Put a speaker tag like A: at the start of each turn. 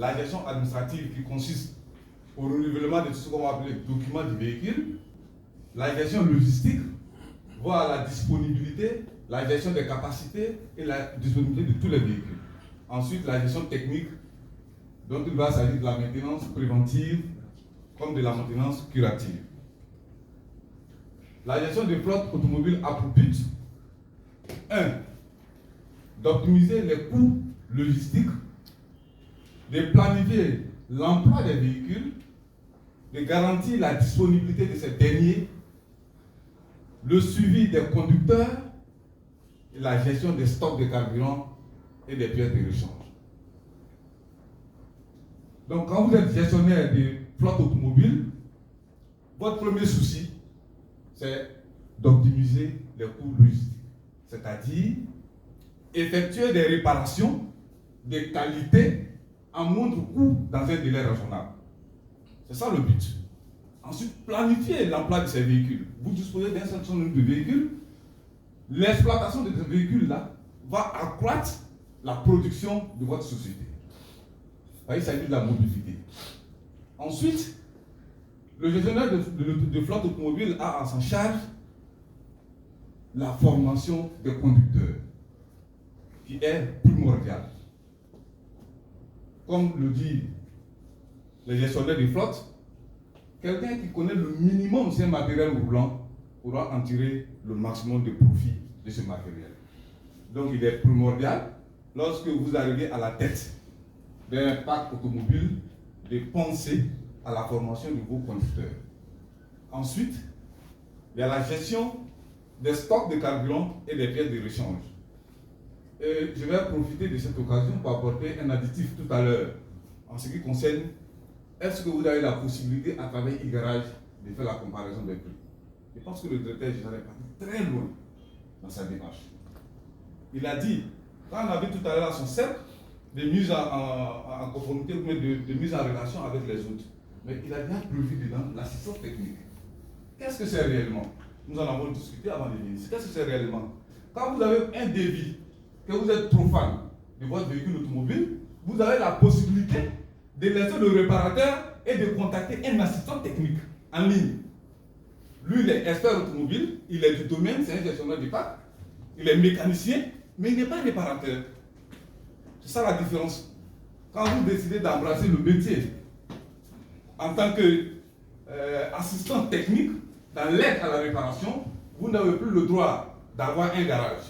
A: la gestion administrative qui consiste au renouvellement de ce qu'on va appeler documents du véhicule, la gestion logistique, voire la disponibilité, la gestion des capacités et la disponibilité de tous les véhicules. Ensuite, la gestion technique, dont il va s'agir de la maintenance préventive comme de la maintenance curative. La gestion des flottes automobiles a pour but 1. D'optimiser les coûts logistiques, de planifier l'emploi des véhicules, de garantir la disponibilité de ces derniers, le suivi des conducteurs et la gestion des stocks de carburant et des pièces de rechange. Donc, quand vous êtes gestionnaire des flottes automobiles, votre premier souci, c'est d'optimiser les coûts logistiques, c'est-à-dire effectuer des réparations de qualité à moindre coût dans un délai raisonnable. C'est ça le but. Ensuite, planifier l'emploi de ces véhicules. Vous disposez d'un certain nombre de véhicules. L'exploitation de ces véhicules-là va accroître la production de votre société. Il s'agit de la mobilité. Ensuite, le gestionnaire de flotte automobile a en sa charge la formation des conducteurs, qui est primordiale. Comme le dit le gestionnaire de flotte, quelqu'un qui connaît le minimum de matériel roulant pourra en tirer le maximum de profit de ce matériel. Donc il est primordial, lorsque vous arrivez à la tête d'un parc automobile, de penser à la formation de vos conducteurs. Ensuite, il y a la gestion des stocks de carburant et des pièces de rechange. Et je vais profiter de cette occasion pour apporter un additif tout à l'heure en ce qui concerne est-ce que vous avez la possibilité à travers e-garage de faire la comparaison des prix. Je pense que le directeur général est parti très loin dans sa démarche. Il a dit, quand on a vu tout à l'heure son cercle de mise en conformité ou de mise en relation avec les autres, mais il a bien prévu dedans l'assistance technique. Qu'est-ce que c'est réellement? Nous en avons discuté avant de venir. Qu'est-ce que c'est réellement? Quand vous avez un devis, que vous êtes trop fan de votre véhicule automobile, vous avez la possibilité de laisser le réparateur et de contacter un assistant technique en ligne. Lui, il est expert automobile, il est du domaine, c'est un gestionnaire du parc, il est mécanicien, mais il n'est pas réparateur. C'est ça la différence. Quand vous décidez d'embrasser le métier en tant qu'assistant technique dans l'aide à la réparation, vous n'avez plus le droit d'avoir un garage.